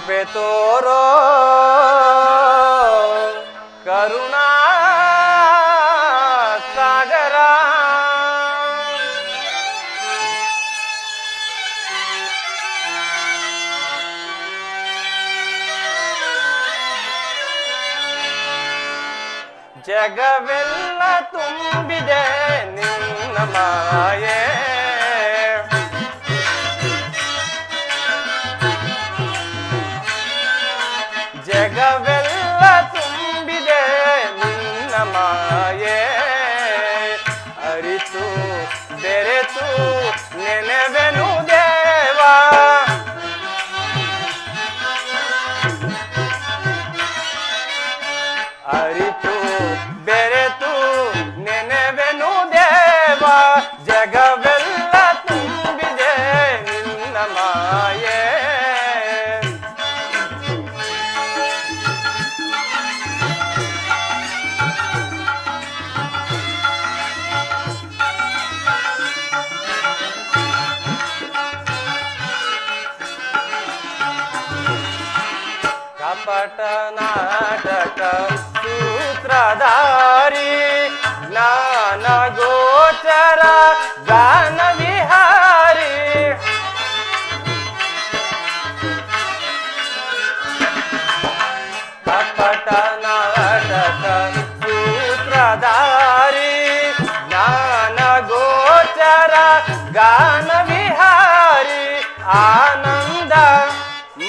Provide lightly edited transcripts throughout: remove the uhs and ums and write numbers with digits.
ಕೃಪೆ ತೋರೋ ಕರುಣಾ ಸಾಗರ ಜಗವೆಲ್ಲ ತುಂಬಿದೆ ನಿನ್ನ ಮಾಯೆ ಜಗವೆಲ್ಲ ತುಂಬಿದೆ ನಿನ್ನ ಮಾಯೆ ಅರಿತು ಬೆರೆತು ನೆನೆವೆನು ದೇವಾ ಅರಿತು ಬೆರೆತು ನೆನೆವೆನು ದೇವಾ ಜಗವೆಲ್ಲ ತುಂಬಿದೆ ನಿನ್ನ ಮಾಯೆ ಕಪಟ ನಾಟಕ ಸೂತ್ರಧಾರಿ ಜ್ಞಾನ ಗೋಚರ ಗಾನ ವಿಹಾರಿ ಕಪಟ ನಾಟಕ ಸೂತ್ರಧಾರಿ ಜ್ಞಾನ ಗೋಚರ ಗಾನ ವಿಹಾರಿ ಆನಂದ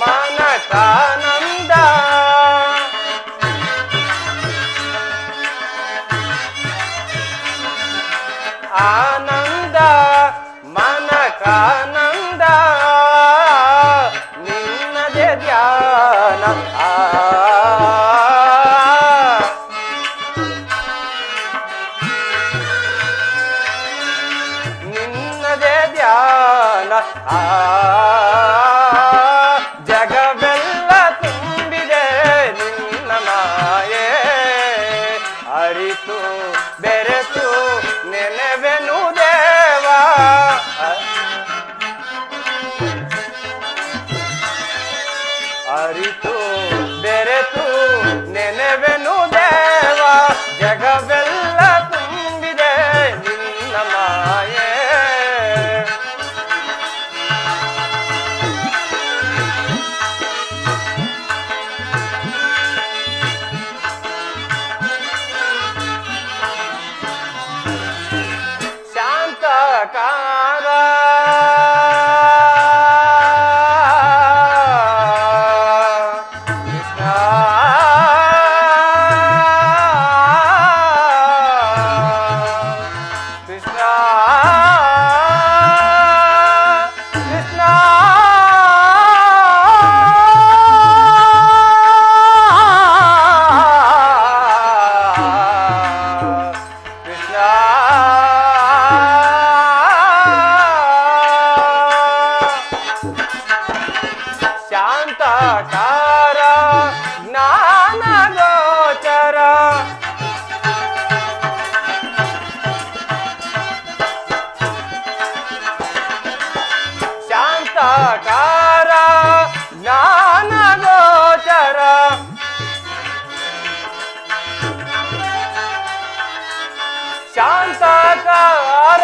ಮನಕಾನಂದ ಆನಂದ ಮನಕಾನಂದ ನಿನ್ನದೇ ಧ್ಯಾನ ನಿನ್ನದೇ ಧ್ಯಾನ ಜಗವೆಲ್ಲ ತುಂಬಿದೆ ನಿನ್ನ ಮಾಯೆ ಅರಿತು ಬೆರೆತು ನೆನೆವೆನು ದೇವಾ ಅರಿತು ಬೆರೆತು ನೆನೆವೆನು ದೇವಾ ಜಗವೆಲ್ಲ ತುಂಬಿದೆ ನಿನ್ನ ಮಾಯೆ ಶಾಂತಕಾರ ಶಾಂತಕಾರ ಜ್ಞಾನ ಗೋಚರ ಶಾಂತಕಾರ ಜ್ಞಾನ ಗೋಚರ ಶಾಂತಕಾರ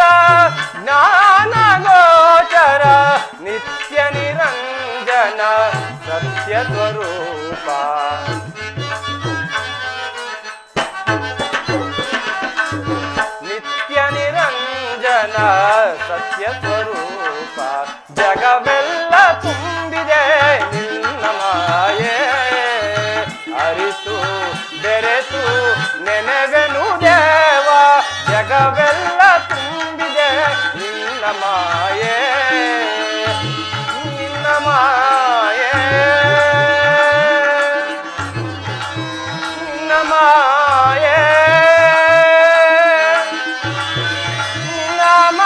ಜ್ಞಾನ ಗೋಚರ ನಿತ್ಯ ನಿರಂಜನ ಸತ್ಯ ಸ್ವರೂಪ ನಿತ್ಯ ನಿರಂಜನ ಸತ್ಯ ಸ್ವರೂಪ ಜಗವೆಲ್ಲ ತುಂಬಿದೆ ನಿನ್ನ ಮಾಯೆ ಅರಿತು ಬೆರೆತು ನೆನೆವೆನು ದೇವಾ ಜಗವೆಲ್ಲ ತುಂಬಿದೆ ನಿನ್ನ ಮಾಯೆ ನಿನ್ನ ಮಾಯೆ ನಿನ್ನ ಮಾಯೆ ನಿನ್ನ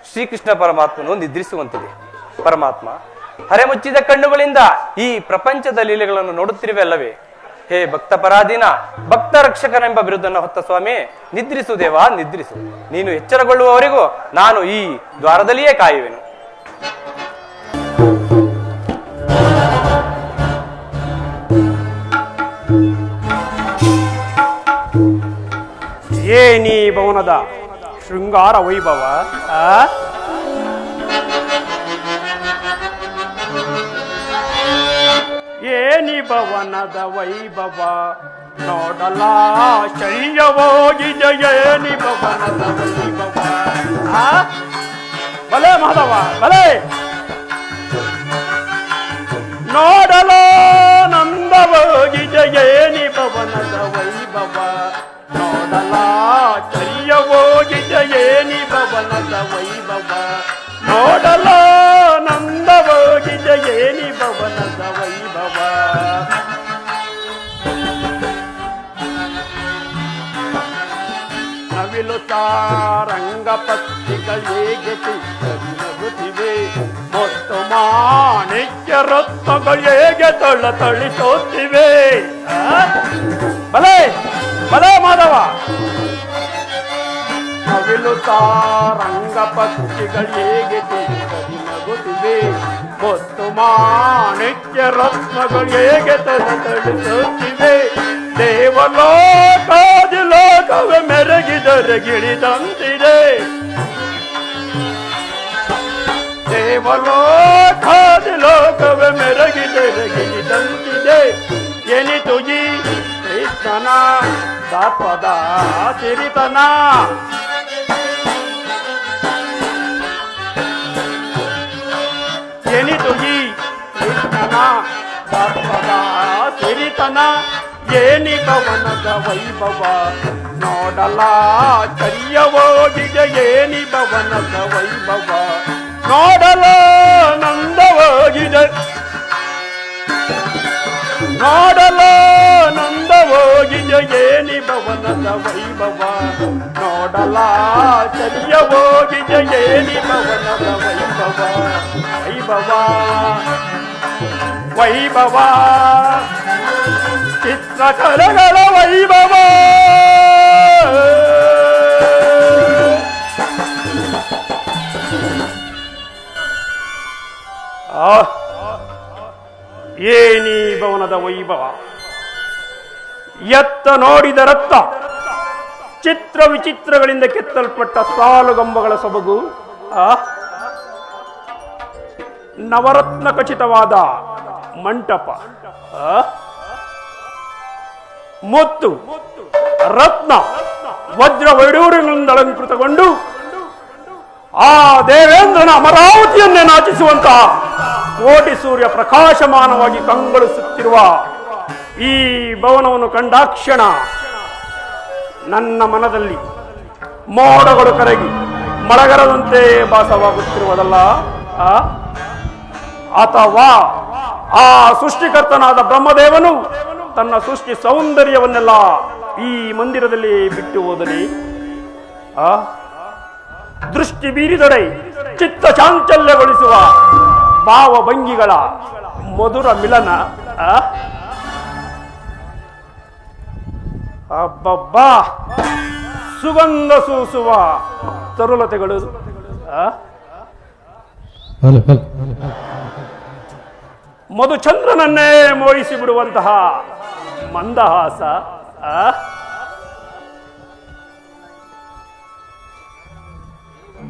ಶ್ರೀಕೃಷ್ಣ ಪರಮಾತ್ಮನು ನಿದ್ರಿಸುವಂತಿದೆ. ಪರಮಾತ್ಮ ಹರೆಮುಚ್ಚಿದ ಕಣ್ಣುಗಳಿಂದ ಈ ಪ್ರಪಂಚದ ಲೀಲೆಗಳನ್ನು ನೋಡುತ್ತಿರುವೆ ಅಲ್ಲವೇ? ಹೇ ಭಕ್ತ ಪರಾಧೀನ ಭಕ್ತ ರಕ್ಷಕನೆಂಬ ಬಿರುದನ್ನು ಹೊತ್ತ ಸ್ವಾಮಿ, ನಿದ್ರಿಸು ದೇವ ನಿದ್ರಿಸು. ನೀನು ಎಚ್ಚರಗೊಳ್ಳುವವರೆಗೂ ನಾನು ಈ ದ್ವಾರದಲ್ಲಿಯೇ ಕಾಯುವೆನು. ಏನಿ ಭವನದ ಶೃಂಗಾರ ವೈಭವ. ಏನಿ ಭವನದ ವೈಭವ ನೋಡಲಾಶ್ಚರ್ಯವಾಗಿದೆ. ಏನಿ ಭವನದ ವೈಭವ. ಬಲೆ ಮಾಧವ ಬಲೆ ನೋಡಲೋ ನಂದವಾಗಿದೆ. ಏನಿ ಭವನದ ವೈಭವ ನೋಡಲಾಶ್ಚರ್ಯವಾಗಿದೆ. ಏನಿ ಭವನದ ವೈಭವ ನೋಡಲಾನಂದವಾಗಿದೆ. ಏನಿ ಭವನದ ವೈಭವ. ನವಿಲು ತಾರಂಗ ಪಕ್ಷಿಗಳೇಗೆ ನಗುತ್ತಿವೆ. ಮತ್ತು ಮಾಣಿಕ್ಯ ರತ್ನಗಳೇಗೆ ತಳಿಸುತ್ತಿವೆ. ಬಲೆ ಬಲೆ ಮಾಧವ ನವಿಲು ತಾರಂಗ ಪಕ್ಷಿಗಳೇಗೆ ನಗುತ್ತಿವೆ. ಮತ್ತು ಮಾಣಿಕ್ಯ ರತ್ನಗಳೇಗೆ ತಳಿಸುತ್ತಿವೆ. ದೇವಲೋಕಾದಿ ಲೋಕವೇ ಮೆರಗಿದರೆ ಗಿಳಿದಂತಿದೆ. ದೇವಲೋಕಾದಿ ಲೋಕವೇ ಮೆರಗಿದರೆ ಗಿಳಿದಂತಿದೆ. ಎನಿತು ಈ ಕೃಷ್ಣನ ತತ್ವದ ಸಿರಿತನ. ಎನಿತು ಈ ಕೃಷ್ಣನ ತತ್ವದ ಸಿರಿತನ. ಏನಿ ಭವನದ ವೈಭವ ನೋಡಲಾಶ್ಚರ್ಯವಾಗಿದೆ. ಏನಿ ಭವನದ ವೈಭವ ನೋಡಲಾನಂದವಾಗಿದೆ. ನೋಡಲಾನಂದವಾಗಿದೆ. ಏನಿ ಭವನದ ವೈಭವ ನೋಡಲಾಶ್ಚರ್ಯವಾಗಿದೆ. ಏನಿ ಭವನದ ವೈಭವ ವೈಭವ ವೈಭವ ಚಿತ್ರಕಲೆಗಳ ವೈಭವ. ಏನಿ ಭವನದ ವೈಭವ ಎತ್ತ ನೋಡಿದ ರಕ್ತ ಚಿತ್ರ ವಿಚಿತ್ರಗಳಿಂದ ಕೆತ್ತಲ್ಪಟ್ಟ ಸಾಲುಗಂಬಗಳ ಸೊಬಗು. ನವರತ್ನ ಖಚಿತವಾದ ಮಂಟಪ. ಮುತ್ತು ರತ್ನ ವಜ್ರ ವೈಡೂರ್ಯಗಳಿಂದ ಅಲಂಕೃತಗೊಂಡು ಆ ದೇವೇಂದ್ರನ ಅಮರಾವತಿಯನ್ನೇ ನಾಚಿಸುವಂತಹ ಕೋಟಿ ಸೂರ್ಯ ಪ್ರಕಾಶಮಾನವಾಗಿ ಕಂಗೊಳಿಸುತ್ತಿರುವ ಈ ಭವನವನ್ನು ಕಂಡಾಕ್ಷಣ ನನ್ನ ಮನದಲ್ಲಿ ಮೋಡಗಳು ಕರಗಿ ಮಳೆಗರದಂತೆ ಭಾಸವಾಗುತ್ತಿರುವುದಲ್ಲ. ಅಥವಾ ಆ ಸೃಷ್ಟಿಕರ್ತನಾದ ಬ್ರಹ್ಮದೇವನು ತನ್ನ ಸೃಷ್ಟಿ ಸೌಂದರ್ಯವನ್ನೆಲ್ಲ ಈ ಮಂದಿರದಲ್ಲಿ ಬಿಟ್ಟು ಹೋದನೆ. ದೃಷ್ಟಿ ಬೀರಿದೊಡೆ ಚಿತ್ತ ಚಾಂಚಲ್ಯಗೊಳಿಸುವ ಭಾವಭಂಗಿಗಳ ಮಧುರ ಮಿಲನ. ಅಬ್ಬಬ್ಬಾ ಸುಗಂಧ ಸೂಸುವ ತರುಲತೆಗಳು. ಮಧುಚಂದ್ರನನ್ನೇ ಮೋಹಿಸಿ ಬಿಡುವಂತಹ ಮಂದಹಾಸ.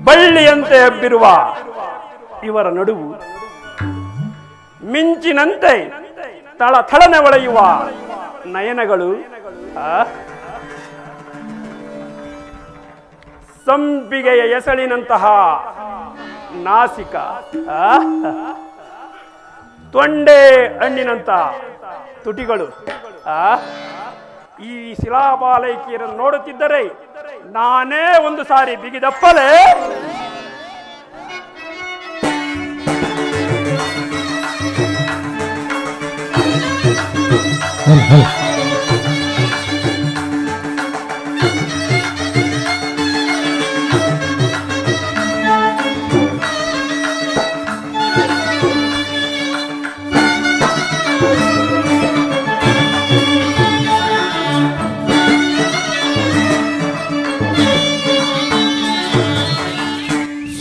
ಬಳ್ಳಿಯಂತೆ ಹಬ್ಬಿರುವ ಇವರ ನಡುವು, ಮಿಂಚಿನಂತೆ ತಳತಳನೆ ಹೊಳೆಯುವ ನಯನಗಳು, ಸಂಪಿಗೆಯ ಎಸಳಿನಂತಹ ನಾಸಿಕ, ತೊಂಡೆ ಹಣ್ಣಿನಂತ ತುಟಿಗಳು. ಈ ಶಿಲಾಬಾಲಕಿಯರನ್ನು ನೋಡುತ್ತಿದ್ದರೆ ನಾನೇ ಒಂದು ಸಾರಿ ಬಿಗಿದಪ್ಪಲೇ.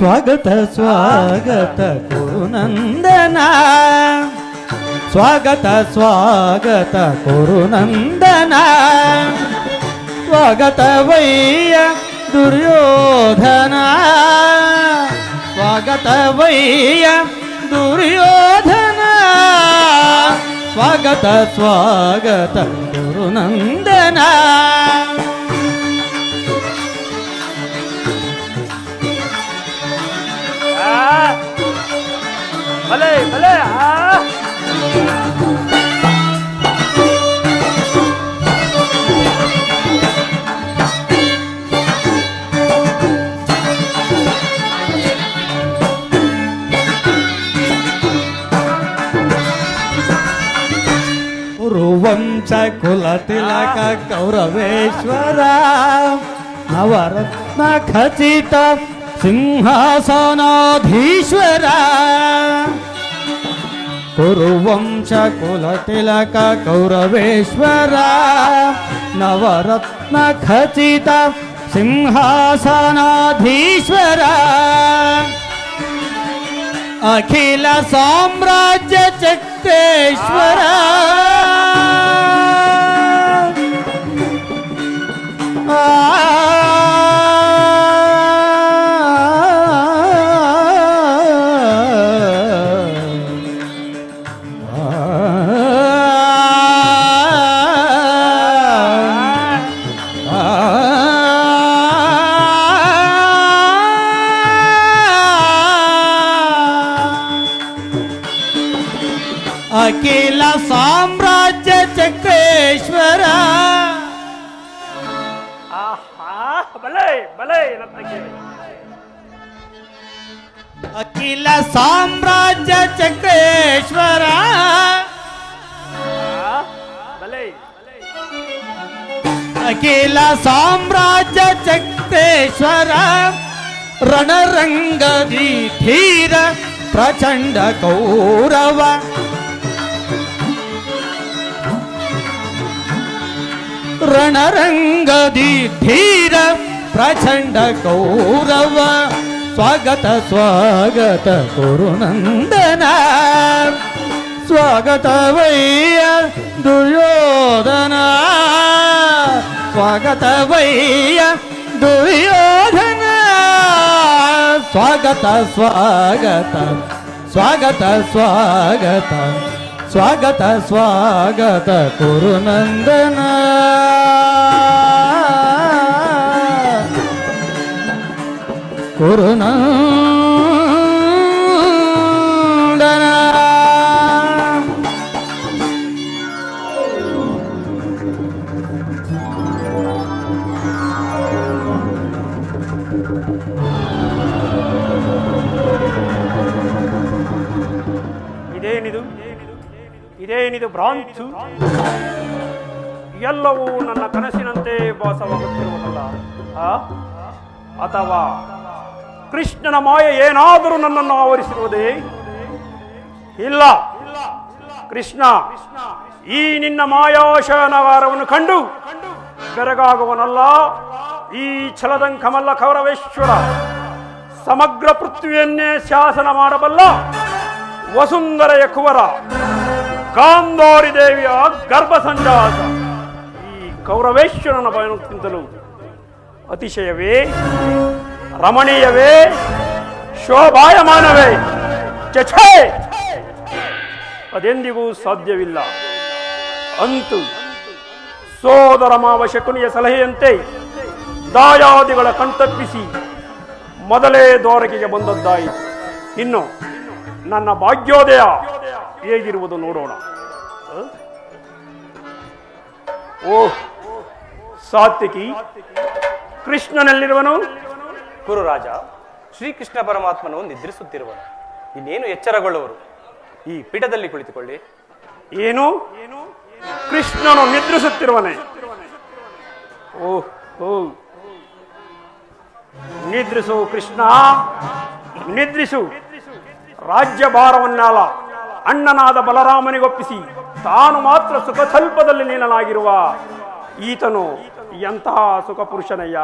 ಸ್ವಾಗತ ಸ್ವಾಗತ ಕುರುನಂದನ ಸ್ವಾಗತ ಸ್ವಾಗತ ಕುರುನಂದನ ಸ್ವಾಗತವಯ್ಯ ದುರ್ಯೋಧನ ಸ್ವಾಗತವಯ್ಯ ದುರ್ಯೋಧನ ಸ್ವಾಗತ ಸ್ವಾಗತ ಕುರುನಂದನ ಭಲೆ ಭಲೆ ಕುರುವಂಶ ಕುಲ ತಿಲಕ ಕೌರವೇಶ್ವರ ನವರತ್ನ ಖಚಿತ ಸಿಂಹಾಸನಾಧೀಶ್ವರ ಕುರುವಂಶ ಕುಲ ತಿಲಕ ಕೌರವೇಶ್ವರ ನವರತ್ನ ಖಚಿತ ಸಿಂಹಾಸನಾಧೀಶ್ವರ ಅಖಿಲ ಸಾಮ್ರಾಜ್ಯ ಚಕ್ರೇಶ್ವರ ಅಖಿಲ ಸಾಮ್ರಾಜ್ಯ ಚಕ್ರೇಶ್ವರ ಭಲೆ ಭಲೆ ನರ್ತಕಿ ಅಖಿಲ ಸಾಮ್ರಾಜ್ಯ ಚಕ್ರೇಶ್ವರ ಭಲೆ ಅಖಿಲ ಸಾಮ್ರಾಜ್ಯ ಚಕ್ರೇಶ್ವರ ರಣರಂಗದಿ ಧೀರ ಪ್ರಚಂಡ ಕೌರವ ರಣರಂಗದಿ ಧೀರ ಪ್ರಚಂಡ ಕೌರವ ಸ್ವಾಗತ ಸ್ವಾಗತ ಕುರುನಂದನ ಸ್ವಾಗತವಯ್ಯ ದುರ್ಯೋಧನ ಸ್ವಾಗತವಯ್ಯ ದುರ್ಯೋಧನ ಸ್ವಾಗತ ಸ್ವಾಗತ ಸ್ವಾಗತ ಸ್ವಾಗತ ಸ್ವಾಗತ ಸ್ವಾಗತ ಕುರುನಂದನ ಕುರುನಂದನ ಇದೇನಿದು ಭ್ರಾಂತು ಎಲ್ಲವೂ ನನ್ನ ಕನಸಿನಂತೆ ಭಾಸವಾಗುತ್ತಿರುವುದಲ್ಲ ಅಥವಾ ಕೃಷ್ಣನ ಮಾಯ ಏನಾದರೂ ನನ್ನನ್ನು ಆವರಿಸಿರುವುದೇ? ಇಲ್ಲ ಕೃಷ್ಣ, ಈ ನಿನ್ನ ಮಾಯಾಶಯನಗಾರವನ್ನು ಕಂಡು ಬೆರಗಾಗುವನಲ್ಲ. ಈ ಛಲದಂಕಮಲ್ಲ ಕೌರವೇಶ್ವರ, ಸಮಗ್ರ ಪೃಥ್ವಿಯನ್ನೇ ಶಾಸನ ಮಾಡಬಲ್ಲ ವಸುಂಧರೆಯ ಕುವರ, ಗಾಂಧಾರಿ ದೇವಿಯ ಗರ್ಭ ಸಂಜಾತ ಈ ಕೌರವೇಶ್ವರನ ಬಯನಕ್ಕಿಂತಲೂ ಅತಿಶಯವೇ, ರಮಣೀಯವೇ, ಶೋಭಾಯಮಾನವೇ? ಛೇ, ಅದೆಂದಿಗೂ ಸಾಧ್ಯವಿಲ್ಲ. ಅಂತೂ ಸೋದರ ಮಾವ ಶಕುನಿಯ ಸಲಹೆಯಂತೆ ದಾಯಾದಿಗಳ ಕಣ್ತಪ್ಪಿಸಿ ಮೊದಲೇ ದ್ವಾರಕೆಗೆ ಬಂದದ್ದಾಯಿತು. ಇನ್ನು ನನ್ನ ಭಾಗ್ಯೋದಯ ಹೇಗಿರುವುದು ನೋಡೋಣ. ಓಹ್ ಸಾತ್ವಿಕಿ, ಕೃಷ್ಣನಲ್ಲಿರುವನು? ಕುರುರಾಜ, ಶ್ರೀಕೃಷ್ಣ ಪರಮಾತ್ಮನು ನಿದ್ರಿಸುತ್ತಿರುವನು. ಇನ್ನೇನು ಎಚ್ಚರಗೊಳ್ಳುವರು? ಈ ಪೀಠದಲ್ಲಿ ಕುಳಿತುಕೊಳ್ಳಿ. ಏನು? ಕೃಷ್ಣನು ನಿದ್ರಿಸುತ್ತಿರುವನೆ? ಓಹ್ ಓಹ್, ನಿದ್ರಿಸು ಕೃಷ್ಣ, ನಿದ್ರಿಸು. ರಾಜ್ಯಭಾರವನ್ನಾಲ ಅಣ್ಣನಾದ ಬಲರಾಮನಿಗೊಪ್ಪಿಸಿ ತಾನು ಮಾತ್ರ ಸುಖ ಸ್ವಲ್ಪದಲ್ಲಿ ನೀಲನಾಗಿರುವ ಈತನು ಎಂತಹ ಸುಖ ಪುರುಷನಯ್ಯ.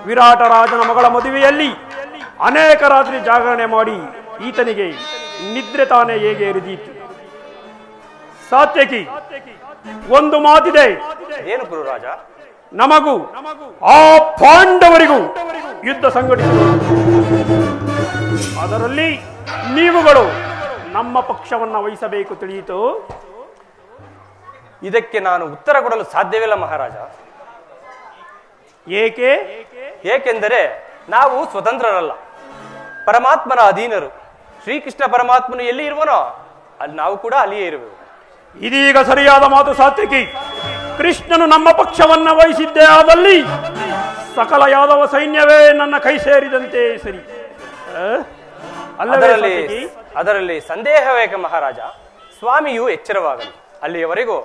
ವಿರಾಟ ರಾಜನ ಮಗಳ ಮದುವೆಯಲ್ಲಿ ಅನೇಕ ರಾತ್ರಿ ಜಾಗರಣೆ ಮಾಡಿ ಈತನಿಗೆ ನಿದ್ರೆ ತಾನೇ ಹೇಗೆ ಎರಿದೀತು. ಸಾತ್ಯಕಿ, ಒಂದು ಮಾತಿದೆ. ಏನು ಗುರುರಾಜ? ನಮಗೂ ಆ ಪಾಂಡವರಿಗೂ ಯುದ್ಧ ಸಂಘಟಿಸಲು, ಅದರಲ್ಲಿ ನೀವುಗಳು ನಮ್ಮ ಪಕ್ಷವನ್ನ ವಹಿಸಬೇಕು, ತಿಳಿಯಿತು? ಇದಕ್ಕೆ ನಾನು ಉತ್ತರ ಕೊಡಲು ಸಾಧ್ಯವಿಲ್ಲ ಮಹಾರಾಜ. ಏಕೆ? ಏಕೆಂದರೆ ನಾವು ಸ್ವತಂತ್ರರಲ್ಲ, ಪರಮಾತ್ಮನ ಅಧೀನರು. ಶ್ರೀಕೃಷ್ಣ ಪರಮಾತ್ಮನು ಎಲ್ಲಿ ಇರುವನೋ ಅಲ್ಲಿ ನಾವು ಕೂಡ ಅಲ್ಲಿಯೇ ಇರುವೆವು. ಇದೀಗ ಸರಿಯಾದ ಮಾತು ಸಾತ್ವಿಕಿ. ಕೃಷ್ಣನು ನಮ್ಮ ಪಕ್ಷವನ್ನ ವಹಿಸಿದ್ದೇ ಆದಲ್ಲಿ ಸಕಲ ಯಾದವ ಸೈನ್ಯವೇ ನನ್ನ ಕೈ ಸೇರಿದಂತೆ ಸರಿ. ಅದರಲ್ಲಿ ಸಂದೇಹವೇಕೆ ಮಹಾರಾಜ? ಸ್ವಾಮಿಯು ಎಚ್ಚರವಾಗಲಿ. ಅಲ್ಲಿಯವರೆಗೂ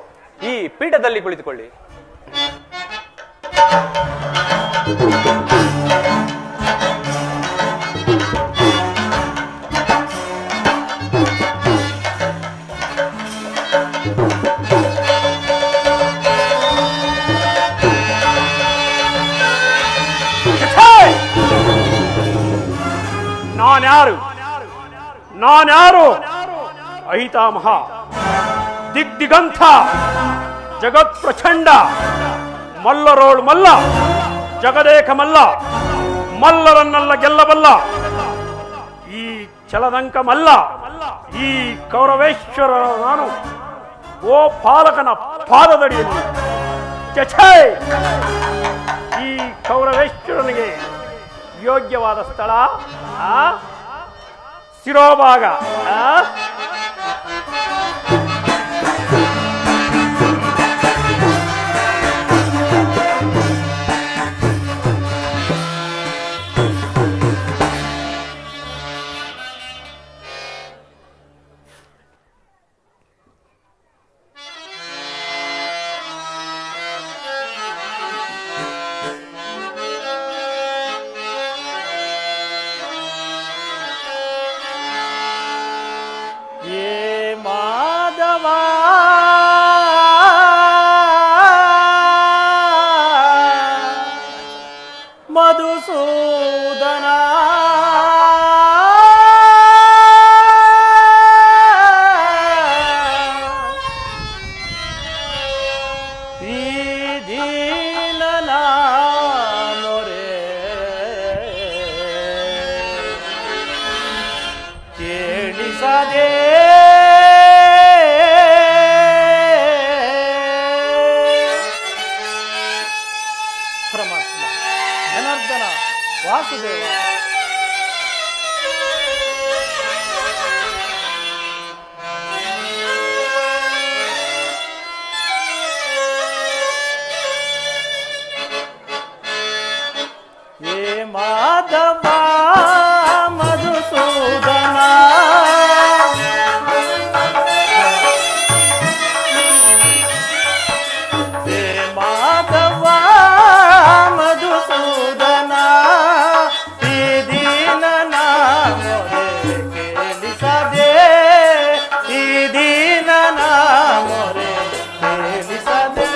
ಈ ಪೀಠದಲ್ಲಿ ಕುಳಿತುಕೊಳ್ಳಿ. ನಾನ್ಯಾರು? ಅಹಿತಾಮಹ, ದಿಗ್ದಿಗಂಥ, ಜಗತ್ ಪ್ರಚಂಡ, ಮಲ್ಲರೋಳ್ ಮಲ್ಲ, ಜಗದೇಕ ಮಲ್ಲ, ಮಲ್ಲರನ್ನೆಲ್ಲ ಗೆಲ್ಲಬಲ್ಲ ಈ ಚಲದಂಕ ಮಲ್ಲ, ಈ ಕೌರವೇಶ್ವರ ನಾನು ಓ ಪಾಲಕನ ಪಾದದಡಿಯಲ್ಲಿ ಚಛೇ. ಈ ಕೌರವೇಶ್ವರನಿಗೆ ಯೋಗ್ಯವಾದ ಸ್ಥಳ ಶಿರೋಭಾಗ. ಮಧುಸೂದನ ಈ ದೀನನ ಮೊರೆ ಕೇಳಿಸದೆ ಪರಮಾತ್ಮ ಜನಾರ್ದನ ವಾಸುದೇವ ಏ ಮಾಧವ ಮಧುಸೂದನ ಏ ಮಾಧವ ಮಧುಸೂದನ ಈ ದೀನನ ಮೊರೆ ಕೇಳಿಸದೆ ಈ ದೀನನ ಮೊರೆ ಕೇಳಿಸದೆ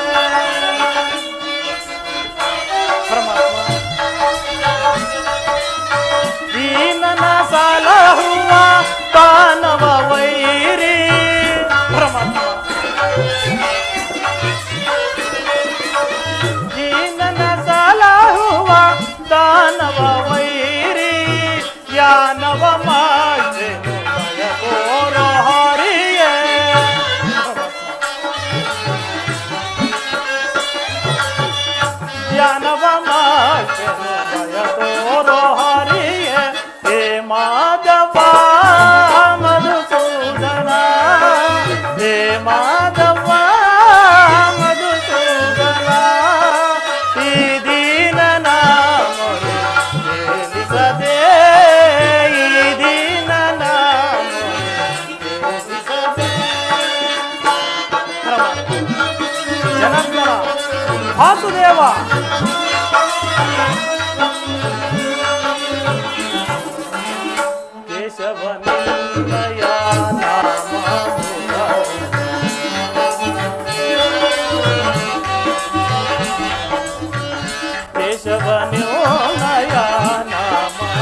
ಪರಮಾತ್ಮ ದೀನನ ಸಲಹುವ ತಾನವ ವೈರಿ ಪರಮಾತ್ಮ ದೀನನ ಸಲಹುವ ದಾನವ ವೈರಿ ಯಾನವ ಮಾಡೆನು ಭಯಕೋರ ಹರಿಯೇ ಯಾನವ ಮಾಡೆನು ಭಯಕೋರ ಹರಿಯೇ ಹೇ ಮಾಧವ ಮಧುಸೂದನ ಹೇ ಮಾಧವ ಮಧುಸೂದನ ಈ ದೀನನ ಮೊರೆ ಕೇಳಿಸದೆ ಈ ದೀನನ ಮೊರೆ ಕೇಳಿಸದೆ ಜನಾರ್ದನ ವಾಸುದೇವ ಕೇಶವನಿಂದಯ ನಾಮಮುದ ಕೇಶವನಿಂದಯ ನಾಮಮುದ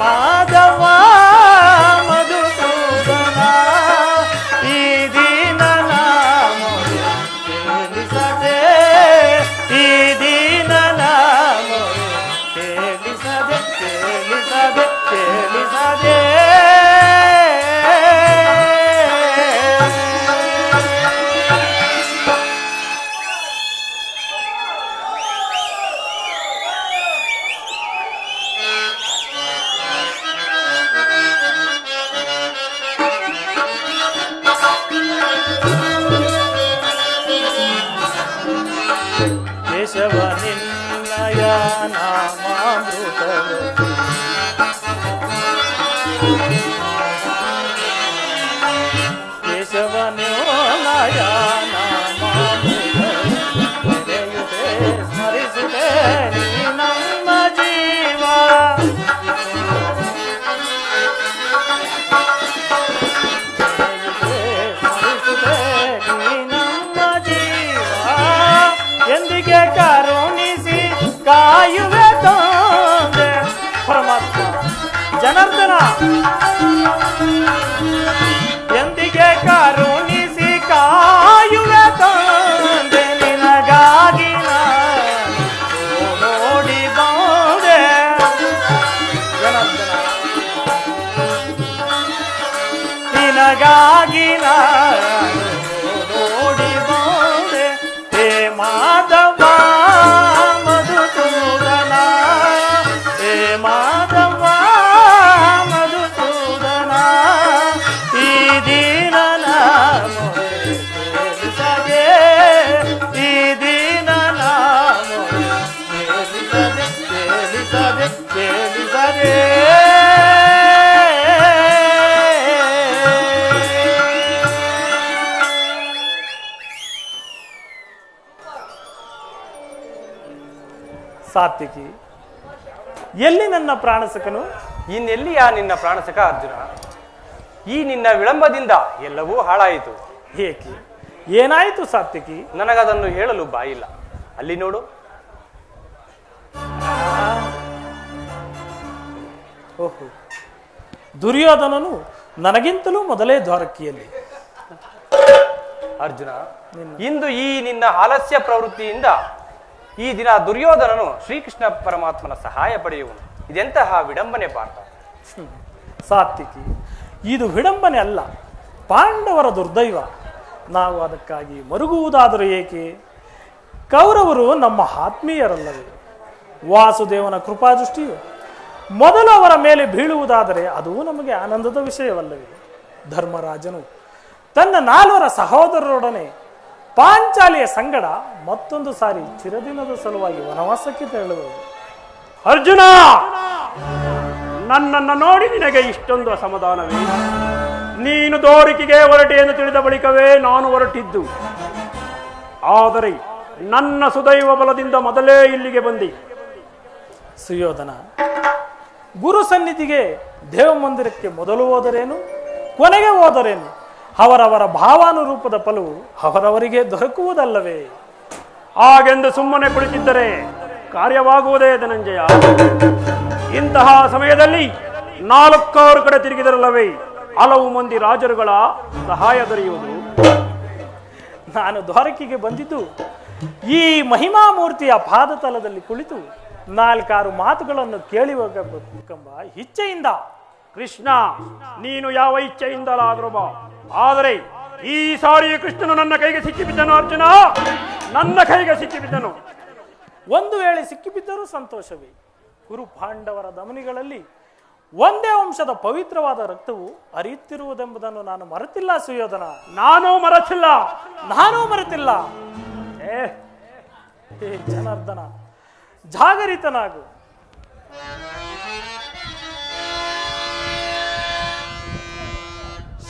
ಮಾಧವ ಮಧುಸೂದನ ಈ ದೀನ ನಾಮ ಕೇಳಿಸದೆ ಈ ದೀನ ನಾಮ ಕೇಳಿಸದೆ ಕೇಳಿಸದೆ ಕೇಳಿಸದೆ ಕೇಶವ ನಿನ್ನಯ ನಾಮಾಮೃತವು ಕೇಶವ ನಿನ್ನಯ ನಾಮಾಮೃತವು ನೆನೆಯುತ್ತೆ ಸ್ಮರಿಸುತ್ತೆ ನೀ ನಮ್ಮ ಜೀವ ಸ್ಮರಿಸುತ್ತೆ ನೀ ನಮ್ಮ ಜೀವ ಎಂದಿಗೆ ಕರುಣಿಸಿ ಕಾಯುವೆ ತಂದೆ ಪರಮಾತ್ಮ ಜನಾರ್ದನ ಎಂದಿಗೆ ಕರುಣಿಸಿ ಕಾಯುವೆ ತಂದೆ ನಿನಗಾಗಿ ನಾನು ನೋಡಿ ಬಂದೆ ಜನಾರ್ದನ ನಿನಗಾಗಿ ನಾನು ನೋಡಿ ಬಂದೆ ಹೇ ಮಾಧವ ಮಧುಸೂದನ ಹೇ ಮಾಧವ ಮಧುಸೂದನ ಈ ದೀನ ನಾಮ ಕೇಳಿಸದೆ ಈ ದೀನ ನಾಮ ಕೇಳಿಸದೆ ಕೇಳಿಸದೆ ಕೇಳಿಸದೆ ಸಾತ್ವಿಕಿ ಎಲ್ಲಿ ನನ್ನ ಪ್ರಾಣಸಕನು ಇನ್ನೆಲ್ಲಿಯ ನಿನ್ನ ಪ್ರಾಣಸಕ ಅರ್ಜುನ? ಈ ನಿನ್ನ ವಿಳಂಬದಿಂದ ಎಲ್ಲವೂ ಹಾಳಾಯಿತು. ಏಕೆ ಏನಾಯಿತು ಸಾತ್ವಿಕಿ? ನನಗದನ್ನು ಹೇಳಲು ಬಾಯಿಲ್ಲ. ಅಲ್ಲಿ ನೋಡು. ಓಹೋ, ದುರ್ಯೋಧನನು ನನಗಿಂತಲೂ ಮೊದಲೇ ದ್ವಾರಕಿಯಲ್ಲಿ. ಅರ್ಜುನ, ಇಂದು ಈ ನಿನ್ನ ಆಲಸ್ಯ ಪ್ರವೃತ್ತಿಯಿಂದ ಈ ದಿನ ದುರ್ಯೋಧನನು ಶ್ರೀಕೃಷ್ಣ ಪರಮಾತ್ಮನ ಸಹಾಯ ಪಡೆಯುವನು. ಇದೆಂತಹ ವಿಡಂಬನೆ ಪಾರ್ಥ. ಸಾತ್ವಿಕಿ, ಇದು ವಿಡಂಬನೆ ಅಲ್ಲ, ಪಾಂಡವರ ದುರ್ದೈವ. ನಾವು ಅದಕ್ಕಾಗಿ ಮರುಗುವುದಾದರೂ ಏಕೆ? ಕೌರವರು ನಮ್ಮ ಆತ್ಮೀಯರಲ್ಲವೇ? ವಾಸುದೇವನ ಕೃಪಾದೃಷ್ಟಿಯು ಮೊದಲು ಅವರ ಮೇಲೆ ಬೀಳುವುದಾದರೆ ಅದು ನಮಗೆ ಆನಂದದ ವಿಷಯವಲ್ಲವೇ? ಧರ್ಮರಾಜನು ತನ್ನ 4 ಸಹೋದರರೊಡನೆ ಪಾಂಚಾಲಿಯ ಸಂಗಡ ಮತ್ತೊಂದು ಸಾರಿ ಚಿರದಿನದ ಸಲುವಾಗಿ ವನವಾಸಕ್ಕೆ ತೆರಳುವುದು. ಅರ್ಜುನ, ನನ್ನನ್ನು ನೋಡಿ ನಿನಗೆ ಇಷ್ಟೊಂದು ಅಸಮಾಧಾನವೇ? ನೀನು ದ್ವಾರಕೆಗೆ ಹೊರಟೆ ಎಂದು ತಿಳಿದ ಬಳಿಕವೇ ನಾನು ಹೊರಟಿದ್ದು. ಆದರೆ ನನ್ನ ಸುದೈವ ಬಲದಿಂದ ಮೊದಲೇ ಇಲ್ಲಿಗೆ ಬಂದಿ. ಸುಯೋಧನ, ಗುರು ಸನ್ನಿಧಿಗೆ ದೇವ ಮಂದಿರಕ್ಕೆ ಮೊದಲು ಹೋದರೇನು ಕೊನೆಗೆ ಹೋದರೇನು, ಅವರವರ ಭಾವಾನುರೂಪದ ಫಲವು ಅವರವರಿಗೆ ದೊರಕುವುದಲ್ಲವೇ? ಹಾಗೆಂದು ಸುಮ್ಮನೆ ಕುಳಿತಿದ್ದರೆ ಕಾರ್ಯವಾಗುವುದೇ ಧನಂಜಯ. ಇಂತಹ ಸಮಯದಲ್ಲಿ 4 ಕಡೆ ತಿರುಗಿದರಲ್ಲವೇ ಹಲವು ಮಂದಿ ರಾಜರುಗಳ ಸಹಾಯ ದೊರೆಯುವುದು. ನಾನು ದ್ವಾರಕೆಗೆ ಬಂದಿದ್ದು ಈ ಮಹಿಮಾಮೂರ್ತಿಯ ಪಾದತಲದಲ್ಲಿ ಕುಳಿತು 4 ಮಾತುಗಳನ್ನು ಕೇಳಿ ಹೋಗಬೇಕೆಂಬ ಇಚ್ಛೆಯಿಂದ. ಕೃಷ್ಣ, ನೀನು ಯಾವ ಇಚ್ಛೆಯಿಂದಲಾದರೂ ಬಾ, ಆದರೆ ಈ ಸಾರಿ ಕೃಷ್ಣನು ನನ್ನ ಕೈಗೆ ಸಿಕ್ಕಿಬಿದ್ದನು. ಅರ್ಜುನ, ನನ್ನ ಕೈಗೆ ಸಿಕ್ಕಿಬಿದ್ದನು. ಒಂದು ವೇಳೆ ಸಿಕ್ಕಿಬಿದ್ದರೂ ಸಂತೋಷವೇ. ಕುರು ಪಾಂಡವರ ಧಮನಿಗಳಲ್ಲಿ ಒಂದೇ ವಂಶದ ಪವಿತ್ರವಾದ ರಕ್ತವು ಹರಿಯುತ್ತಿರುವುದೆಂಬುದನ್ನು ನಾನು ಮರೆತಿಲ್ಲ ಸುಯೋಧನ. ನಾನೂ ಮರೆತಿಲ್ಲ. ಹೇ ಜನಾರ್ದನ, ಜಾಗರಿತನಾಗು.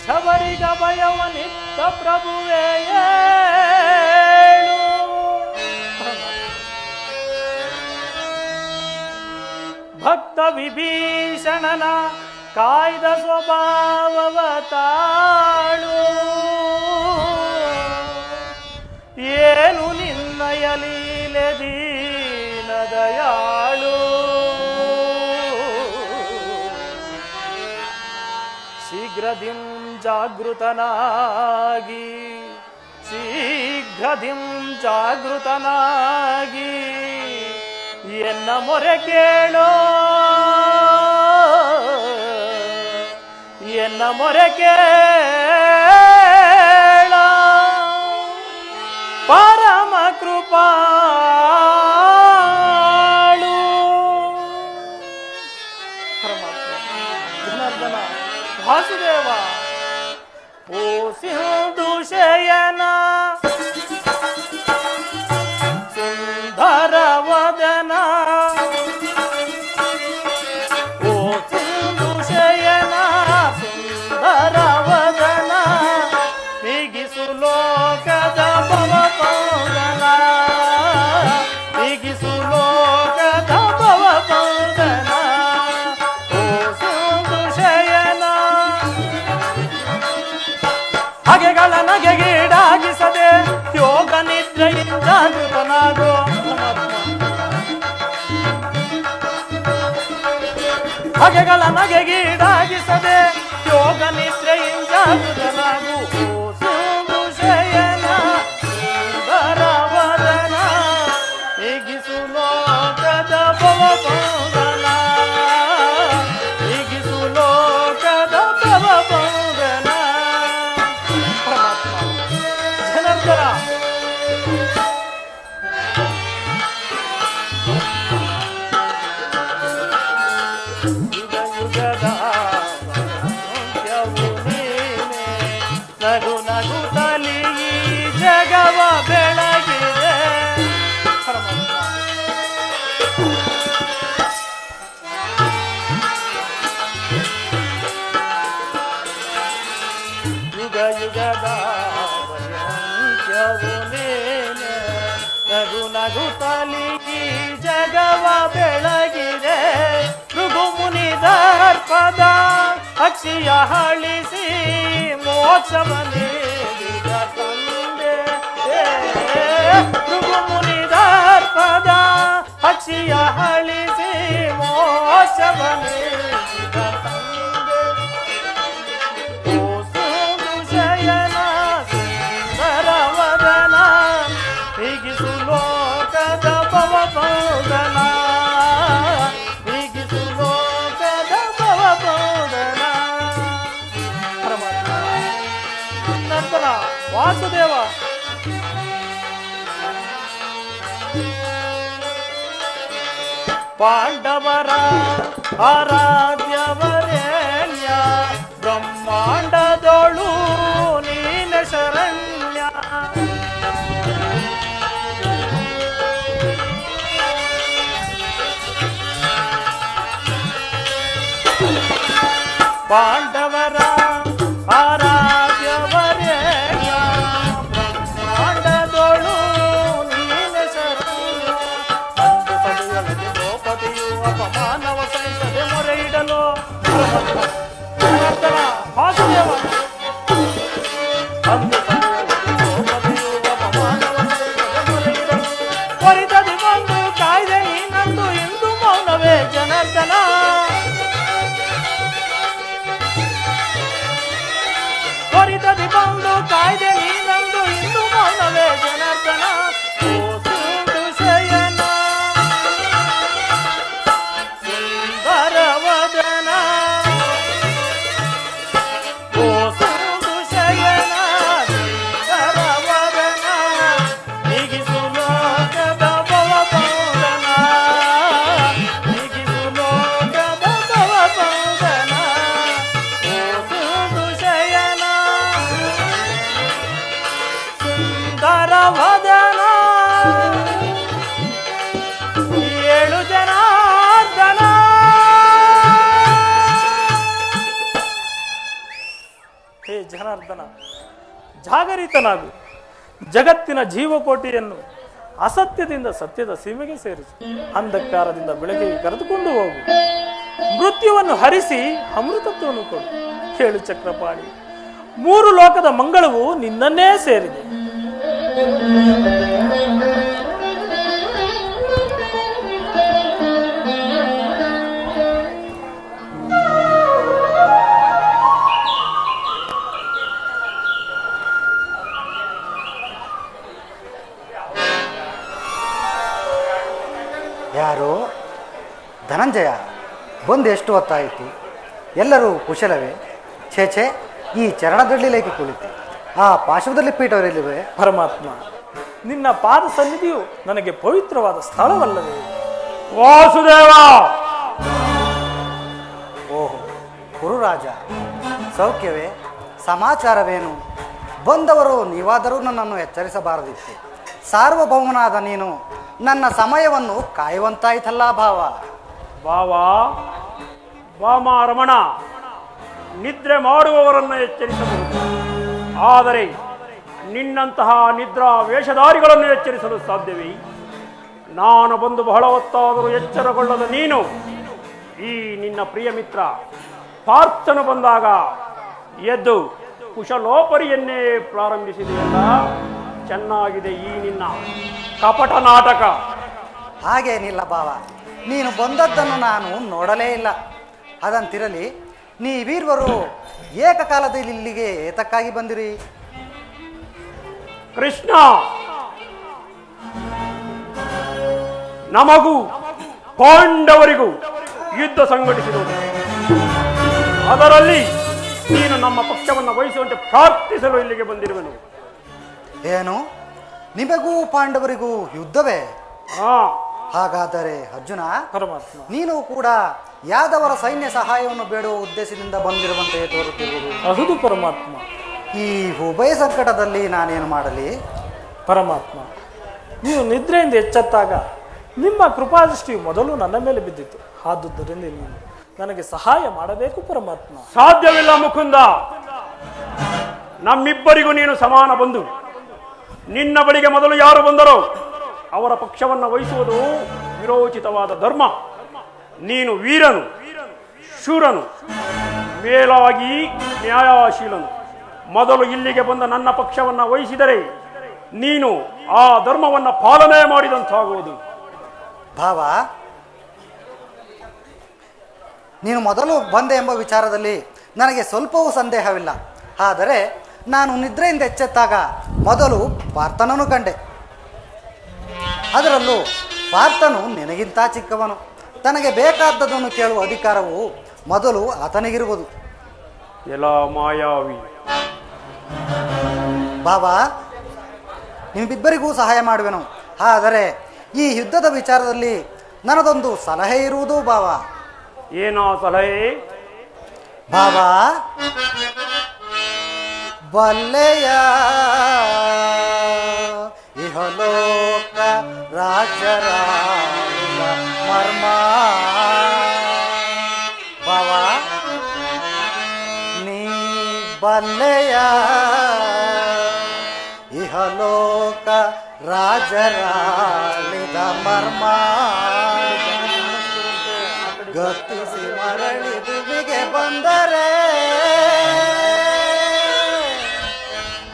ಶಬರಿಗ ಭಯವನಿತ್ತ ಪ್ರಭುವೇ ಏಳು. ಭಕ್ತ ವಿಭೀಷಣನ ಕಾಯ್ದ ಸ್ವಭಾವವ ತಾಳು. ಏನು ನಿನ್ನಯ ಲೀಲೆ ದೀನ ದಯಾಳು. ಶೀಘ್ರದಿಂ ಜಾಗೃತನಾಗಿ ಶೀಘ್ರದಿಂ ಜಾಗೃತನಾಗಿ ಎನ್ನ ಮೊರೆ ಕೇಳೋ ಎನ್ನ ಮೊರೆ ಕೇಳ ಪರಮ ಕೃಪಾಳು ಪರಮಾತ್ಮ ಜನಾರ್ದನ ವಾಸುದೇವ ಓ ಸಿಂಧು ಶಯನ ಸುಂದರ ವದನ ಓ ಸಿಂಧು ಶಯನ ಸುಂದರ ವದನ ನೀಗಿಸು ಲೋಕದ ಭವಪೌದನ ನೀಗಿಸು ಲೋಕದ ಭವಪೌದನ ಓ ಸಿಂಧು ಶಯನ ಹಗೆಗಳ ನಗೆಗೀಡಾಗಿಸದೆ ಯೋಗ ನಿದ್ರೆಯಿಂದ ಜಾಗೃತನಾಗೋ ಹಗೆಗಳ ನಗೆಗೀಡಾಗಿಸದೆ ಯೋಗ ನಿದ್ರೆಯಿಂದ ಜಾಗೃತನಾಗು ಓ ಸಿಂಧು ಶಯನ ಸುಂದರ ವದನ ನೀಗಿಸು ಲೋಕದ ಭವಪೌದನ ನೀಗಿಸು ಲೋಕದ ಭವಪೌದನ ಪರಮಾತ್ಮ ಜನಾರ್ದನ ಯುಗ ಯುಗದ ಅಂತ್ಯವು ನೀನೆ ನಗು ನಗುತ್ತಲಿ ಈ ಜಗವ ಬೆಳಗಿದೆ ಪರಮಾತ್ಮ ಯುಗ ಯುಗದ ಅಂತ್ಯವು ನೀನೆ ನಗು ನಗುತ್ತಲಿ ಈ ಜಗವ ಬೆಳಗಿದೆ ಭೃಗು ಮುನಿ ದರ್ಪದ ಅಕ್ಷಿಯ ಹಳಿಸಿ ಮೋಕ್ಷವ ನೀಡಿದ ತಂದೆ ಭೃಗು ಮುನಿ ದರ್ಪದ ಅಕ್ಷಿಯ ಹಳಿಸಿ ಮೋಕ್ಷವ ನೀಡಿದ ತಂದೆ ಓ ಸಿಂಧು ಶಯನ ಸುಂದರ ವದನ ಹೀಗಿಸು ಲೋಕದ ಭವಪೌದನ ಹೀಗಿಸು ಲೋಕದ ಭವಪೌದನ ಪರಮಾತ್ಮ ನಂತರ ವಾಸುದೇವ ಪಾಂಡವರ ಆರಾಧ್ಯವರೇಣ್ಯ ಬ್ರಹ್ಮಾಂಡದೊಳು ನೀನ ಶರಣ್ಯ ಪಾಂಡವರ ಆರಾಧ್ಯವರೇಣ್ಯ ಬ್ರಹ್ಮಾಂಡದೊಳು ನೀನ ಶರಣ್ಯ ಅಂದು ಸಭೆಯೊಳಗೆ ದ್ರೌಪದಿಯು ಅಪಮಾನವ ಸಹಿಸದೆ ಮೊರೆ ಇಡಲು ಜನಾರ್ದನ ವಾಸುದೇವ ಅಂದು ಸಭೆಯೊಳಗೆ ದ್ರೌಪದಿಯು ಅಪಮಾನವ ಸಹಿಸದೆ ಮೊರೆ ಇಡಲು ತ್ವರಿತದಿ ಬಂದು ಕಾಯ್ದೆ ನೀನಂದು ಇಂದು ಮೌನವೇ ಜನಾರ್ದನ ತ್ವರಿತದಿ ಬಂದು ಕಾಯ್ದೆ ನೀನಂದು ಇಂದು ಮೌನವೇ ಜನಾರ್ದನ ಓ ಸಿಂಧು ಶಯನ ಸುಂದರ ವದನ ಓ ಸಿಂಧು ಶಯನ ಸುಂದರ ವದನ ನೀಗಿಸು ಲೋಕದ ಭವಪೌದನ ನೀಗಿಸು ಲೋಕದ ಭವಪೌದನ ಓ ಸಿಂಧು ಶಯನ ಸುಂದರ ವದನ ಏಳು ಜನಾರ್ದನ ಹೇ ಜನಾರ್ದನ ಜಾಗರಿತನಾಗು ಜಗತ್ತಿನ ಜೀವಕೋಟಿಯನ್ನು ಅಸತ್ಯದಿಂದ ಸತ್ಯದ ಸೀಮೆಗೆ ಸೇರಿಸು ಅಂಧಕಾರದಿಂದ ಬೆಳಕಿಗೆ ಕರೆದುಕೊಂಡು ಹೋಗು ಮೃತ್ಯುವನ್ನು ಹರಿಸಿ ಅಮೃತತ್ವವನ್ನು ಕೊಡು ಹೇಳು ಚಕ್ರಪಾಣಿ ಮೂರು ಲೋಕದ ಮಂಗಳವು ನಿನ್ನನ್ನೇ ಸೇರಿದೆ ಧನಂಜಯ, ಬಂದು ಎಷ್ಟು ಹೊತ್ತಾಯಿತು? ಎಲ್ಲರೂ ಕುಶಲವೇ? ಛೇ, ಈ ಚರಣದಳ್ಳಿಲೇಕೆ ಕುಳಿತು? ಆ ಪಾರ್ಶ್ವದಲ್ಲಿ ಪೀಠವರೆಲ್ಲಿವೆ? ಪರಮಾತ್ಮ, ನಿನ್ನ ಪಾದ ಸನ್ನಿಧಿಯು ನನಗೆ ಪವಿತ್ರವಾದ ಸ್ಥಳವಲ್ಲವೇ? ವಾಸುದೇವ, ಓಹೋ ಕುರುರಾಜ, ಸೌಖ್ಯವೇ? ಸಮಾಚಾರವೇನು? ಬಂದವರು ನೀವಾದರೂ ನನ್ನನ್ನು ಎಚ್ಚರಿಸಬಾರದಿತ್ತು. ಸಾರ್ವಭೌಮನಾದ ನೀನು ನನ್ನ ಸಮಯವನ್ನು ಕಾಯುವಂತಾಯ್ತಲ್ಲ ಭಾವ. ವಾಮ ರಮಣ, ನಿದ್ರೆ ಮಾಡುವವರನ್ನು ಎಚ್ಚರಿಸಬಹುದು, ಆದರೆ ನಿನ್ನಂತಹ ನಿದ್ರಾ ವೇಷಧಾರಿಗಳನ್ನು ಎಚ್ಚರಿಸಲು ಸಾಧ್ಯವೇ? ನಾನು ಬಂದು ಬಹಳ ಹೊತ್ತಾದರೂ ಎಚ್ಚರಗೊಳ್ಳದ ನೀನು ಈ ನಿನ್ನ ಪ್ರಿಯ ಮಿತ್ರ ಪಾರ್ಥನು ಬಂದಾಗ ಎದ್ದು ಕುಶಲೋಪರಿಯನ್ನೇ ಪ್ರಾರಂಭಿಸಿದೆಯಲ್ಲ. ಚೆನ್ನಾಗಿದೆ ಈ ನಿನ್ನ ಕಪಟ ನಾಟಕ. ಹಾಗೇನಿಲ್ಲ ಭಾವ, ನೀನು ಬಂದದ್ದನ್ನು ನಾನು ನೋಡಲೇ ಇಲ್ಲ. ಅದಂತಿರಲಿ, ನೀವೀರ್ವರು ಏಕಕಾಲದಲ್ಲಿ ಇಲ್ಲಿಗೆ ಏತಕ್ಕಾಗಿ ಬಂದಿರಿ? ಕೃಷ್ಣ, ನಮಗೂ ಪಾಂಡವರಿಗೂ ಯುದ್ಧ ಸಂಘಟಿಸಿರುವುದು, ಅದರಲ್ಲಿ ನೀನು ನಮ್ಮ ಪಕ್ಷವನ್ನು ವಹಿಸುವಂತೆ ಪ್ರಾರ್ಥಿಸಲು ಇಲ್ಲಿಗೆ ಬಂದಿರುವೆನು. ಏನು, ನಿಮಗೂ ಪಾಂಡವರಿಗೂ ಯುದ್ಧವೇ? ಹಾ, ಹಾಗಾದರೆ ಅರ್ಜುನ, ಪರಮಾತ್ಮ, ನೀನು ಕೂಡ ಯಾದವರ ಸೈನ್ಯ ಸಹಾಯವನ್ನು ಬೇಡುವ ಉದ್ದೇಶದಿಂದ ಬಂದಿರುವಂತೆ ತೋರುತ್ತಿರುವುದು. ಹೌದು ಪರಮಾತ್ಮ. ಈ ಉಭಯ ಸಂಕಟದಲ್ಲಿ ನಾನೇನು ಮಾಡಲಿ? ಪರಮಾತ್ಮ, ನೀವು ನಿದ್ರೆಯಿಂದ ಎಚ್ಚೆತ್ತಾಗ ನಿಮ್ಮ ಕೃಪಾದೃಷ್ಟಿಯು ಮೊದಲು ನನ್ನ ಮೇಲೆ ಬಿದ್ದಿತ್ತು. ಆದುದರಿಂದ ನೀವು ನನಗೆ ಸಹಾಯ ಮಾಡಬೇಕು ಪರಮಾತ್ಮ. ಸಾಧ್ಯವಿಲ್ಲ ಮುಕುಂದ, ನಮ್ಮಿಬ್ಬರಿಗೂ ನೀನು ಸಮಾನ ಬಂಧು. ನಿನ್ನ ಬಳಿಗೆ ಮೊದಲು ಯಾರು ಬಂದರೋ ಅವರ ಪಕ್ಷವನ್ನು ವಹಿಸುವುದು ವಿರೋಚಿತವಾದ ಧರ್ಮ. ನೀನು ವೀರನು, ಶೂರನು, ಮೇಲಾಗಿ ನ್ಯಾಯಶೀಲನು. ಮೊದಲು ಇಲ್ಲಿಗೆ ಬಂದ ನನ್ನ ಪಕ್ಷವನ್ನು ವಹಿಸಿದರೆ ನೀನು ಆ ಧರ್ಮವನ್ನು ಪಾಲನೆ ಮಾಡಿದಂತಾಗುವುದು. ಭಾವ, ನೀನು ಮೊದಲು ಬಂದೆ ಎಂಬ ವಿಚಾರದಲ್ಲಿ ನನಗೆ ಸ್ವಲ್ಪವೂ ಸಂದೇಹವಿಲ್ಲ. ಆದರೆ ನಾನು ನಿದ್ರೆಯಿಂದ ಎಚ್ಚೆತ್ತಾಗ ಮೊದಲು ಪಾರ್ಥನನ್ನು ಕಂಡೆ. ಅದರಲ್ಲೂ ಪಾರ್ಥನು ನಿನಗಿಂತ ಚಿಕ್ಕವನು. ತನಗೆ ಬೇಕಾದದ್ದನ್ನು ಕೇಳುವ ಅಧಿಕಾರವು ಮೊದಲು ಆತನಿಗಿರುವುದು. ಎಲ್ಲ ಮಾಯಾವಿ. ಬಾಬಾ, ನಿಮ್ಮಿಬ್ಬರಿಗೂ ಸಹಾಯ ಮಾಡುವೆನು. ಆದರೆ ಈ ಯುದ್ಧದ ವಿಚಾರದಲ್ಲಿ ನನ್ನದೊಂದು ಸಲಹೆ ಇರುವುದು ಬಾಬಾ. ಏನೋ ಸಲಹೆ? ಬಾಬಾ, ಬಲ್ಲೆಯ ಇಹಲೋಕ ರಾಜರ ಮರ್ಮ. ಬಾಬಾ, ನೀ ಬಲ್ಲೆಯ ಇಹಲೋಕ ರಾಜರಾಳಿದ ಮರ್ಮ. ಗತಿಸಿ ಮರಳಿ ಭೂಮಿಗೆ ಬಂದರೆ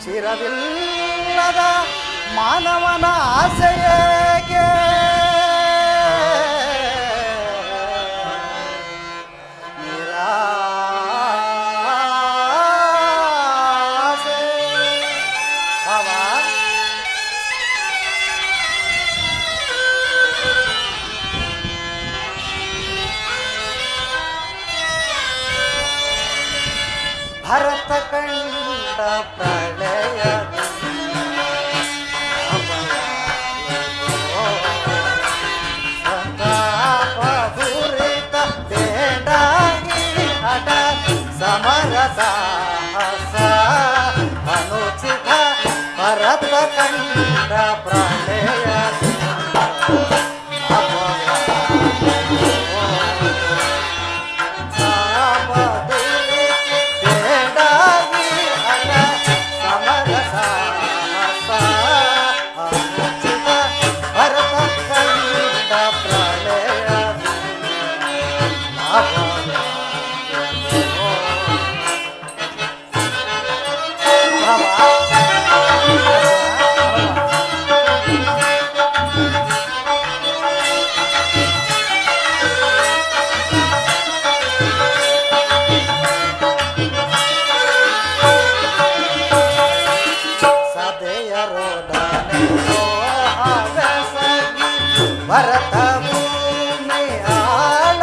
ಚಿರವಿಲ್ಲದ ಮಾನವನ ಆಸೆಯೇಕೆ? ನಿರಾಸೆ. ಬಾಬಾ, ಭರತ ಕಂಡ ಪ್ರಳಯ ಸಂತಾಪೂರಿತ ಬೇಡಾಗಿ ಹಠ ಸಮರಸ ಅನುಚಿತ ಭರತ ಕಂಡ ಪ್ರಳಯ ಭರತ ಭೂಮಿ ಆಳ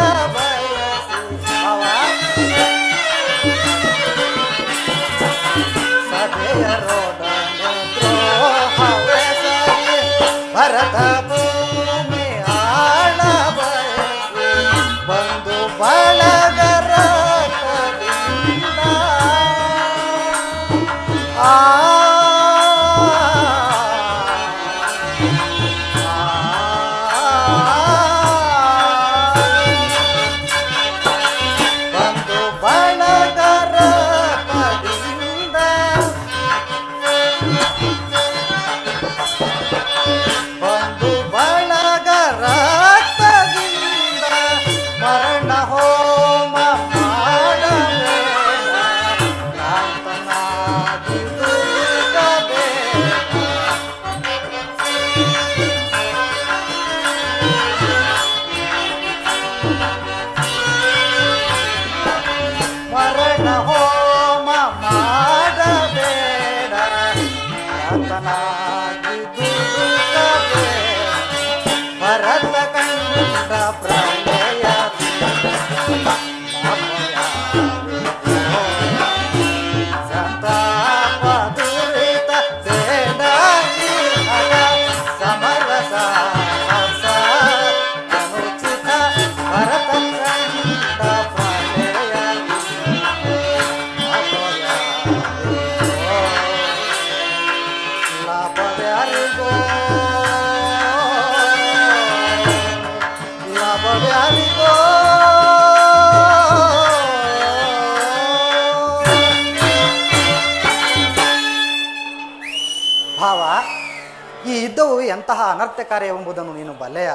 ಎಂತಹ ಅನರ್ಥಕಾರಿಯವೆಂಬುದನ್ನು ನೀನು ಬಲ್ಲೆಯ.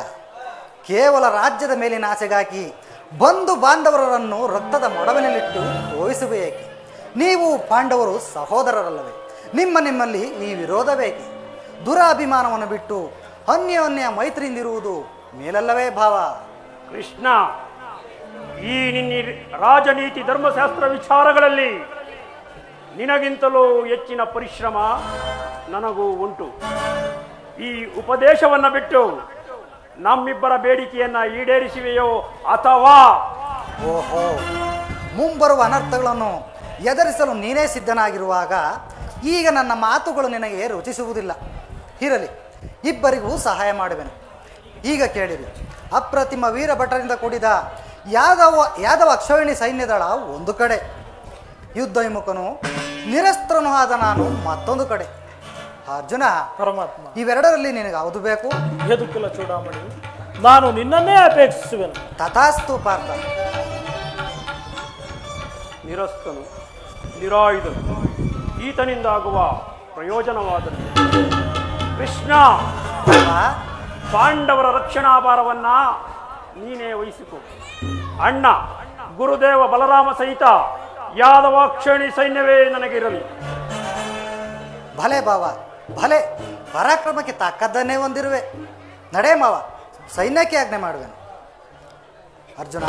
ಕೇವಲ ರಾಜ್ಯದ ಮೇಲಿನ ಆಸೆಗಾಗಿ ಬಂಧು ಬಾಂಧವರನ್ನು ರಕ್ತದ ಮೊಡವಿನಲ್ಲಿಟ್ಟು ತೋರಿಸುವೇಕೆ? ನೀವು ಪಾಂಡವರು ಸಹೋದರರಲ್ಲವೇ? ನಿಮ್ಮಲ್ಲಿ ಈ ವಿರೋಧ ಬೇಕೆ? ದುರಾಭಿಮಾನವನ್ನು ಬಿಟ್ಟು ಅನ್ಯೋನ್ಯ ಮೈತ್ರಿಯಿಂದಿರುವುದು ಮೇಲಲ್ಲವೇ ಭಾವ? ಕೃಷ್ಣ, ಈ ನಿನ್ನ ರಾಜನೀತಿ ಧರ್ಮಶಾಸ್ತ್ರ ವಿಚಾರಗಳಲ್ಲಿ ನಿನಗಿಂತಲೂ ಹೆಚ್ಚಿನ ಪರಿಶ್ರಮ ನನಗೂ ಉಂಟು. ಈ ಉಪದೇಶವನ್ನು ಬಿಟ್ಟು ನಮ್ಮಿಬ್ಬರ ಬೇಡಿಕೆಯನ್ನ ಈಡೇರಿಸುವೆಯೋ ಅಥವಾ ಓಹೋ, ಮುಂಬರುವ ಅನರ್ಥಗಳನ್ನು ಎದುರಿಸಲು ನೀನೇ ಸಿದ್ಧನಾಗಿರುವಾಗ ಈಗ ನನ್ನ ಮಾತುಗಳು ನಿನಗೆ ರುಚಿಸುವುದಿಲ್ಲ. ಇರಲಿ, ಇಬ್ಬರಿಗೂ ಸಹಾಯ ಮಾಡುವೆನು. ಈಗ ಕೇಳಿರಿ. ಅಪ್ರತಿಮ ವೀರ ಭಟರಿಂದ ಕೂಡಿದ ಯಾದವ ಅಕ್ಷೋಹಿಣಿ ಸೈನ್ಯದಳ ಒಂದು ಕಡೆ, ಯುದ್ಧ ವಿಮುಖನು ನಿರಸ್ತ್ರನೂ ಆದ ನಾನು ಮತ್ತೊಂದು ಕಡೆ. ಅರ್ಜುನ, ಪರಮಾತ್ಮ, ಇವೆರಡರಲ್ಲಿ ನಿನಗೆ ಯಾವುದು ಬೇಕು? ಯದುಕುಲ ಚೂಡಾಮಣಿ, ನಾನು ನಿನ್ನನ್ನೇ ಅಪೇಕ್ಷಿಸುವೆನು. ತಥಾಸ್ತು ಪಾರ್ಥ. ನಿರಸ್ತನು ನಿರಾಯುಧನು ಈತನಿಂದಾಗುವ ಪ್ರಯೋಜನವಾದದ್ದು. ಕೃಷ್ಣ, ಪಾಂಡವರ ರಕ್ಷಣಾ ಭಾರವನ್ನ ನೀನೇ ವಹಿಸಿಕೊ. ಅಣ್ಣ ಗುರುದೇವ ಬಲರಾಮ ಸಹಿತ ಯಾದವಾಕ್ಷಣಿ ಸೈನ್ಯವೇ ನನಗಿರಲಿ. ಭಲೆ ಬಾವ, ಭಲೆ. ಪರಾಕ್ರಮಕ್ಕೆ ತಕ್ಕದ್ದನ್ನೇ ಹೊಂದಿರುವೆ. ನಡೆ ಮಾವ, ಸೈನ್ಯಕ್ಕೆ ಆಜ್ಞೆ ಮಾಡುವೆನು. ಅರ್ಜುನ,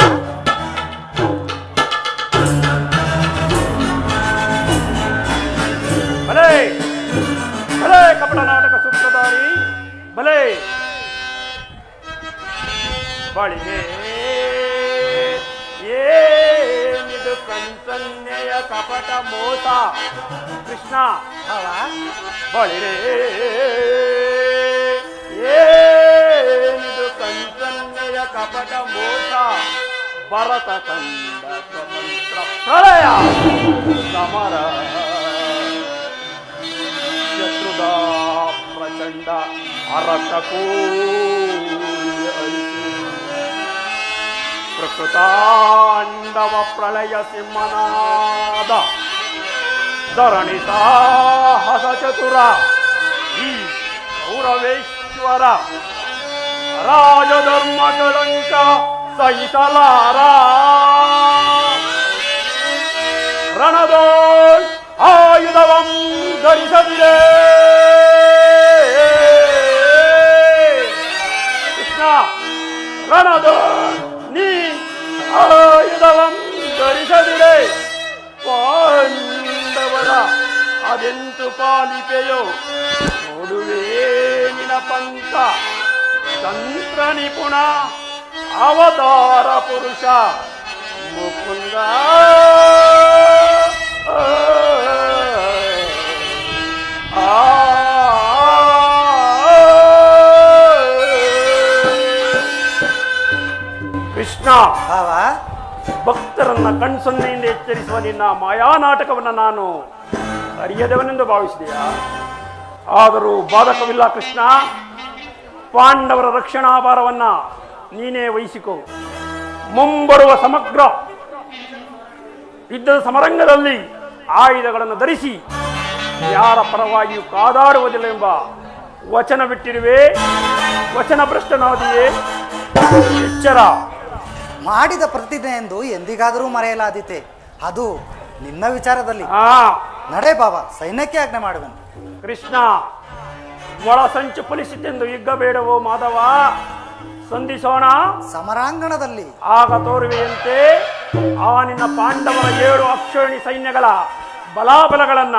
ಭಲೆ ಭಲೆ ಕಪಟ ನಾಟಕ ಸೂತ್ರಧಾರಿ, ಭಲೆ ಬಳಿಗೆ ಏನಿದು ಕನ್ಸನ್ನೆಯ ಕಪಟ ಮೋಸ. ಕೃಷ್ಣ, ಭಾವ, ಬಳಿರೆ ಏನಿದು ಕನ್ಸನ್ನೆಯ ಕಪಟ ಮೋಸ. ಭರತ ಕಂಡ ಸ್ವತಂತ್ರ ಪ್ರಳಯ ಸಮರ, ಶತ್ರುದ ಪ್ರಚಂಡ ಅರಕೂ ಪ್ರಕೃತಾಂಡವ ಪ್ರಳಯ ಸಿಂಹನಾದ ಧರಣಿ ಸಾಹಸ ಚತುರ ಈ ಕೌರವೇಶ್ವರ ರಾಜಧರ್ಮ ಕಳಂಕ ಸಹಿಸಲಾರ. ರಣದೋಳ್ ಆಯುಧವಂ ಧರಿಸದಿರೇ. ಕೃಷ್ಣ, ರಣದೋಳ್ ನೀ ಆಯುಧವಂ ಧರಿಸದಿರೇ. ಪಾಂಡವರ ಅದೆಂತು ಪಾಲಿಪೆಯೋ ನೋಡುವೇ ನಿನ ಪಂಥ. ತಂತ್ರ ನಿಪುಣ ಅವತಾರ ಪುರುಷ ಮುಕುಂದ. ಕೃಷ್ಣ, ಭಾವ, ಭಕ್ತರನ್ನ ಕಣ್ಸೊನ್ನೆಯಿಂದ ಎಚ್ಚರಿಸುವ ನಿನ್ನ ಮಾಯಾ ನಾಟಕವನ್ನು ನಾನು ಅರಿಯದವನೆಂದು ಭಾವಿಸಿದೆಯಾ? ಆದರೂ ಬಾಧಕವಿಲ್ಲ ಕೃಷ್ಣ. ಪಾಂಡವರ ರಕ್ಷಣಾ ಭಾರವನ್ನ ನೀನೇ ವಹಿಸಿಕೊ. ಮುಂಬರುವ ಸಮಗ್ರ ಯುದ್ಧದ ಸಮರಂಗದಲ್ಲಿ ಆಯುಧಗಳನ್ನು ಧರಿಸಿ ಯಾರ ಪರವಾಗಿಯೂ ಕಾದಾಡುವುದಿಲ್ಲ ಎಂಬ ವಚನ ಬಿಟ್ಟಿರುವೆ. ವಚನ ಭ್ರಷ್ಟನಾದಿಯೇ, ಎಚ್ಚರ. ಮಾಡಿದ ಪ್ರತಿಜ್ಞೆ ಎಂದು ಎಂದಿಗಾದರೂ ಮರೆಯಲಾದೀತೆ. ಅದು ನಿನ್ನ ವಿಚಾರದಲ್ಲಿ. ನಡೆ ಬಾಬಾ, ಸೈನ್ಯಕ್ಕೆ ಆಜ್ಞೆ ಮಾಡುವೆನು. ಕೃಷ್ಣ, ಒಳ ಸಂಚು ಫಲಿಸಿತೆಂದು ಹಿಗ್ಗಬೇಡವೋ ಮಾಧವ. ಸಂಧಿಸೋಣ ಸಮರಾಂಗಣದಲ್ಲಿ. ಆಗ ತೋರುವೆಯಂತೆ ಆ ನಿನ್ನ ಪಾಂಡವರ 7 ಅಕ್ಷೋಹಿಣಿ ಸೈನ್ಯಗಳ ಬಲಾಬಲಗಳನ್ನ.